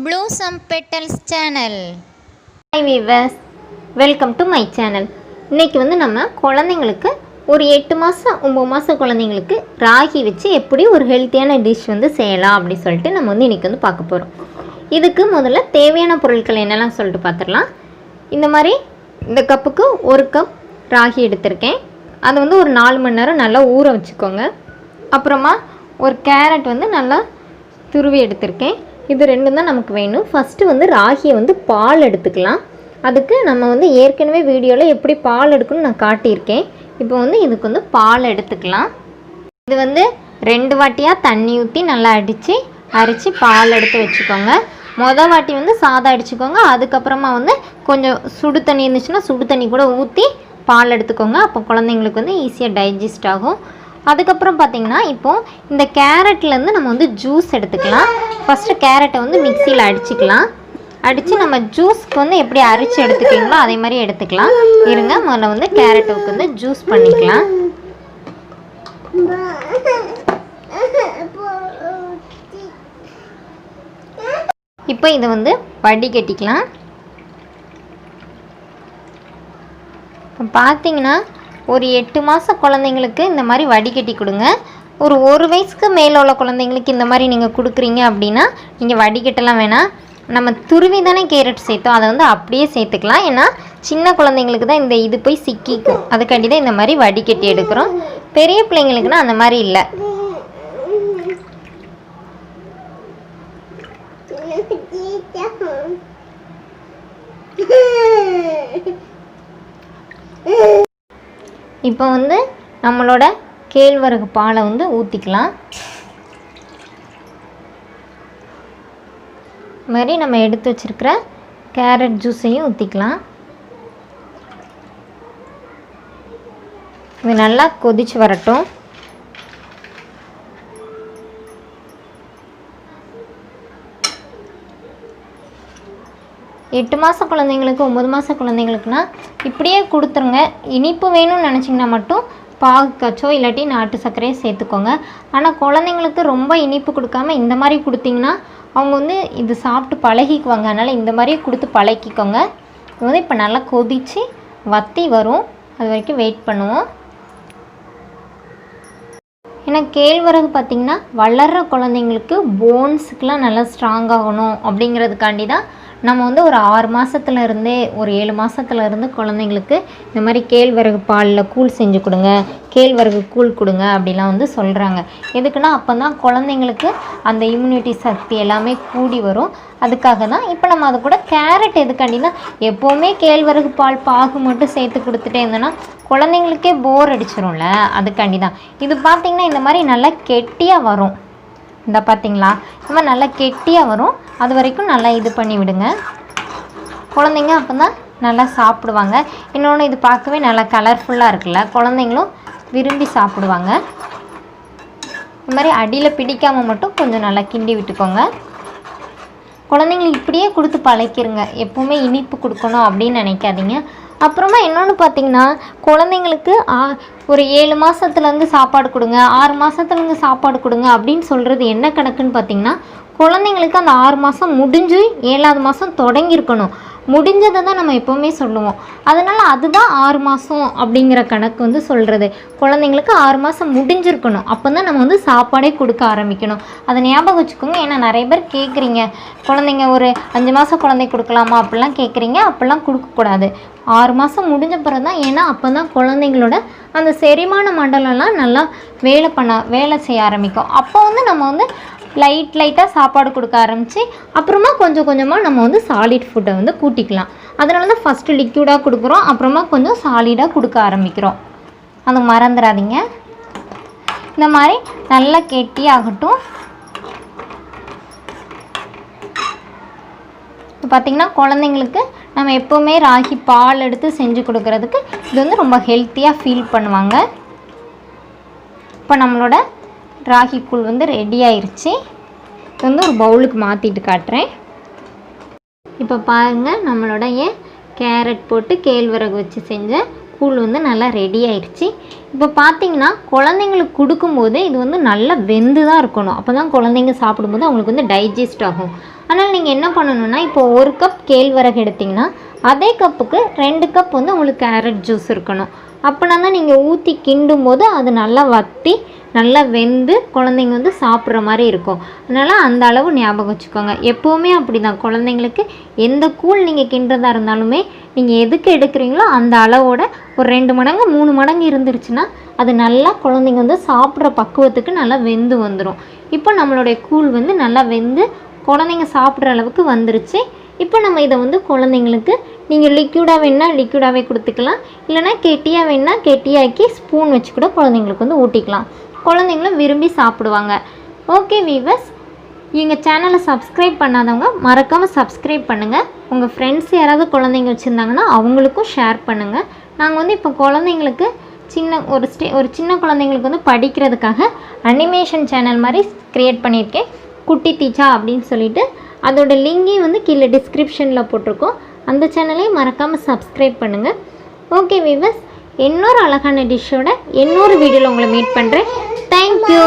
Blossom Petals channel. Hi viewers, welcome to my channel. இன்னைக்கு வந்து நம்ம குழந்தைங்களுக்கு ஒரு 8 மாதம் 9 மாதம் குழந்தைங்களுக்கு ராகி வச்சு எப்படி ஒரு ஹெல்த்தியான டிஷ் வந்து செய்யலாம் அப்படி சொல்லிட்டு நம்ம வந்து இன்றைக்கி வந்து பார்க்க போகிறோம். இதுக்கு முதல்ல தேவையான பொருட்கள் என்னெல்லாம் சொல்லிட்டு பார்த்துடலாம். இந்த மாதிரி இந்த கப்புக்கு 1 கப் ராகி எடுத்திருக்கேன். அதை வந்து ஒரு 4 மணி நேரம் நல்லா ஊற வச்சுக்கோங்க. அப்புறமா ஒரு கேரட் வந்து நல்லா துருவி எடுத்திருக்கேன். இது ரெண்டும் தான் நமக்கு வேணும். ஃபஸ்ட்டு வந்து ராகியை வந்து பால் எடுத்துக்கலாம். அதுக்கு நம்ம வந்து ஏற்கனவே வீடியோவில் எப்படி பால் எடுக்கணும்னு நான் காட்டியிருக்கேன். இப்போ வந்து இதுக்கு வந்து பால் எடுத்துக்கலாம். இது வந்து 2 வாட்டியாக தண்ணி ஊற்றி நல்லா அரித்து பால் எடுத்து வச்சுக்கோங்க. மொதல் வாட்டி வந்து சாதம் அடிச்சுக்கோங்க. அதுக்கப்புறமா வந்து கொஞ்சம் சுடு தண்ணி இருந்துச்சுன்னா சுடு தண்ணி கூட ஊற்றி பால் எடுத்துக்கோங்க. அப்போ குழந்தைங்களுக்கு வந்து ஈஸியாக டைஜஸ்ட் ஆகும். அதுக்கப்புறம் பார்த்திங்கன்னா இப்போது இந்த கேரட்லேருந்து நம்ம வந்து ஜூஸ் எடுத்துக்கலாம். ஃபஸ்ட்டு கேரட்டை வந்து மிக்சியில் அடித்து நம்ம ஜூஸ்க்கு வந்து எப்படி அரைச்சி எடுத்துக்கிங்களோ அதே மாதிரி எடுத்துக்கலாம். இருங்க, முதல்ல வந்து கேரட்டுக்கு வந்து ஜூஸ் பண்ணிக்கலாம். இப்போ இதை வந்து வடிகட்டிக்கலாம். பார்த்தீங்கன்னா ஒரு 8 மாத குழந்தைங்களுக்கு இந்த மாதிரி வடிகட்டி கொடுங்க. ஒரு 1 வயசுக்கு மேலே உள்ள குழந்தைங்களுக்கு இந்த மாதிரி நீங்கள் கொடுக்குறீங்க அப்படின்னா நீங்கள் வடிகட்டலாம் வேணாம். நம்ம துருவி தானே கேரட் சேர்த்தோம், அதை வந்து அப்படியே சேர்த்துக்கலாம். ஏன்னா சின்ன குழந்தைங்களுக்கு தான் இது போய் சிக்கிக்கும். அதுக்காண்டி தான் இந்த மாதிரி வடிகட்டி எடுக்கிறோம். பெரிய பிள்ளைங்களுக்குன்னா அந்த மாதிரி இல்லை. இப்போ வந்து நம்மளோட கேழ்வரகு பாலை வந்து ஊற்றிக்கலாம். மாதிரி நம்ம எடுத்து வச்சுருக்கிற கேரட் ஜூஸையும் ஊற்றிக்கலாம். இது நல்லா கொதிச்சு வரட்டும். எட்டு மாத குழந்தைங்களுக்கு 9 மாத குழந்தைங்களுக்குனா இப்படியே கொடுத்துருங்க. இனிப்பு வேணும்னு நினச்சிங்கன்னா மட்டும் பாகு காய்ச்சோ இல்லாட்டி நாட்டு சர்க்கரையை சேர்த்துக்கோங்க. ஆனால் குழந்தைங்களுக்கு ரொம்ப இனிப்பு கொடுக்காம இந்த மாதிரி கொடுத்திங்கன்னா அவங்க வந்து இது சாப்பிட்டு பழகிக்குவாங்க. அதனால் இந்த மாதிரியே கொடுத்து பழகிக்கோங்க. இது வந்து இப்போ நல்லா கொதித்து வற்றி வரும், அது வரைக்கும் வெயிட் பண்ணுவோம். ஏன்னா கேழ்வரகு பார்த்திங்கன்னா வளர்கிற குழந்தைங்களுக்கு போன்ஸுக்கெலாம் நல்லா ஸ்ட்ராங் ஆகணும் அப்படிங்கிறதுக்காண்டி தான் நம்ம வந்து ஒரு 6 மாதத்துலேருந்தே ஒரு 7 மாதத்துலேருந்து குழந்தைங்களுக்கு இந்த மாதிரி கேழ்வரகு பாலில் கூழ் செஞ்சு கொடுங்க, கேழ்வரகு கூழ் கொடுங்க அப்படிலாம் வந்து சொல்கிறாங்க. எதுக்குன்னா அப்போ தான் குழந்தைங்களுக்கு அந்த இம்யூனிட்டி சக்தி எல்லாமே கூடி வரும். அதுக்காக தான். இப்போ நம்ம அதை கூட கேரட் எதுக்காண்டினா எப்போவுமே கேழ்வரகு பால் பாகு மட்டும் சேர்த்து கொடுத்துட்டே இருந்தோன்னா குழந்தைங்களுக்கே போர் அடிச்சிடும்ல, அதுக்காண்டி தான். இது பார்த்திங்கன்னா இந்த மாதிரி நல்லா கெட்டியாக வரும். இந்த பார்த்திங்களா, இந்த மாதிரி நல்லா கெட்டியாக வரும். அது வரைக்கும் நல்லா இது பண்ணி விடுங்க. குழந்தைங்க அப்போ தான் நல்லா சாப்பிடுவாங்க. இன்னொன்று இது பார்க்கவே நல்லா கலர்ஃபுல்லாக இருக்குல்ல, குழந்தைங்களும் விரும்பி சாப்பிடுவாங்க. இந்த மாதிரி அடியில் பிடிக்காமல் மட்டும் கொஞ்சம் நல்லா கிண்டி விட்டுக்கோங்க. குழந்தைங்களுக்கு இப்படியே கொடுத்து பழக்கிருங்க. எப்போவுமே இனிப்பு கொடுக்கணும் அப்படின்னு நினைக்காதீங்க. அப்புறமா இன்னொன்று பார்த்திங்கன்னா குழந்தைங்களுக்கு ஒரு 7 மாதத்துலேருந்து சாப்பாடு கொடுங்க, 6 மாதத்துலேருந்து சாப்பாடு கொடுங்க அப்படின்னு சொல்கிறது என்ன கணக்குன்னு பார்த்திங்கன்னா குழந்தைங்களுக்கு அந்த 6 மாதம் முடிஞ்சு 7ஆவது மாதம் தொடங்கியிருக்கணும். முடிஞ்சதை தான் நம்ம எப்போவுமே சொல்லுவோம். அதனால் அதுதான் 6 மாதம் அப்படிங்கிற கணக்கு வந்து சொல்கிறது. குழந்தைங்களுக்கு 6 மாதம் முடிஞ்சிருக்கணும், அப்போ தான் நம்ம வந்து சாப்பாடே கொடுக்க ஆரம்பிக்கணும். அதை ஞாபகம் வச்சுக்கோங்க. ஏன்னா நிறைய பேர் கேட்குறீங்க, குழந்தைங்க ஒரு 5 மாதம் குழந்தை கொடுக்கலாமா அப்படிலாம் கேட்குறீங்க. அப்படிலாம் கொடுக்கக்கூடாது. 6 மாதம் முடிஞ்ச பிறகு தான். ஏன்னா அப்போ தான் குழந்தைங்களோட அந்த செரிமான மண்டலம்லாம் நல்லா வேலை செய்ய ஆரம்பிக்கும். அப்போ வந்து நம்ம வந்து லைட்டாக சாப்பாடு கொடுக்க ஆரம்பித்து அப்புறமா கொஞ்சம் கொஞ்சமாக நம்ம வந்து சாலிட் ஃபுட்டை வந்து கூட்டிக்கலாம். அதனால தான் ஃபஸ்ட்டு லிக்யூடாக கொடுக்குறோம், அப்புறமா கொஞ்சம் சாலிடாக கொடுக்க ஆரம்பிக்கிறோம். அது மறந்துடாதீங்க. இந்த மாதிரி நல்லா கெட்டியாகட்டும். பார்த்திங்கன்னா குழந்தைங்களுக்கு நம்ம எப்போவுமே ராகி பால் எடுத்து செஞ்சு கொடுக்கறதுக்கு இது வந்து ரொம்ப ஹெல்த்தியாக ஃபீல் பண்ணுவாங்க. இப்போ நம்மளோட ராகி கூழ் வந்து ரெடி ஆயிடுச்சு. இது வந்து ஒரு பவுலுக்கு மாற்றிட்டு காட்டுறேன். இப்போ பாருங்கள், நம்மளோட கேரட் போட்டு கேழ்வரகு வச்சு செஞ்ச கூழ் வந்து நல்லா ரெடி ஆயிடுச்சு. இப்போ பார்த்தீங்கன்னா குழந்தைங்களுக்கு கொடுக்கும்போது இது வந்து நல்லா வெந்து தான் இருக்கணும். அப்போ தான் குழந்தைங்க சாப்பிடும்போது அவங்களுக்கு வந்து டைஜஸ்ட் ஆகும். அதனால் நீங்கள் என்ன பண்ணணுன்னா, இப்போ 1 கப் கேழ்வரகு எடுத்திங்கன்னா அதே கப்புக்கு 2 கப் வந்து உங்களுக்கு கேரட் ஜூஸ் இருக்கணும். அப்படின்னா தான் நீங்கள் ஊற்றி கிண்டும் போது அது நல்லா வற்றி நல்லா வெந்து குழந்தைங்க வந்து சாப்பிட்ற மாதிரி இருக்கும். அதனால் அந்த அளவு ஞாபகம் வச்சுக்கோங்க. எப்போவுமே அப்படி தான், குழந்தைங்களுக்கு எந்த கூழ் நீங்கள் கிண்டுறதா இருந்தாலுமே நீங்கள் எதுக்கு எடுக்கிறீங்களோ அந்த அளவோட ஒரு 2 மடங்கு 3 மடங்கு இருந்துருச்சுன்னா அது நல்லா குழந்தைங்க வந்து சாப்பிட்ற பக்குவத்துக்கு நல்லா வெந்து வந்துடும். இப்போ நம்மளுடைய கூழ் வந்து நல்லா வெந்து குழந்தைங்க சாப்பிட்ற அளவுக்கு வந்துருச்சு. இப்போ நம்ம இதை வந்து குழந்தைங்களுக்கு நீங்கள் லிக்யூடாக வேணுன்னா லிக்யூடாகவே கொடுத்துக்கலாம், இல்லைனா கெட்டியாக வேணுன்னா கெட்டியாக்கி ஸ்பூன் வச்சு கூட குழந்தைங்களுக்கு வந்து ஊட்டிக்கலாம். குழந்தைங்களும் விரும்பி சாப்பிடுவாங்க. ஓகே வீவர்ஸ், எங்கள் சேனலை சப்ஸ்கிரைப் பண்ணாதவங்க மறக்காமல் சப்ஸ்கிரைப் பண்ணுங்கள். உங்கள் ஃப்ரெண்ட்ஸ் யாராவது குழந்தைங்க வச்சுருந்தாங்கன்னா அவங்களுக்கும் ஷேர் பண்ணுங்கள். நாங்கள் வந்து இப்போ குழந்தைங்களுக்கு ஒரு சின்ன குழந்தைங்களுக்கு வந்து படிக்கிறதுக்காக அனிமேஷன் சேனல் மாதிரி க்ரியேட் பண்ணியிருக்கேன், குட்டி டீச்சா அப்படின்னு சொல்லிட்டு. அதோட லிங்கையும் வந்து கீழே டிஸ்கிரிப்ஷனில் போட்டிருக்கோம். அந்த சேனலையும் மறக்காமல் சப்ஸ்கிரைப் பண்ணுங்கள். ஓகே வீவர்ஸ், இன்னொரு அழகான டிஷ்ஷோட இன்னொரு வீடியோவில் உங்களை மீட் பண்ணுறேன். தேங்க்யூ.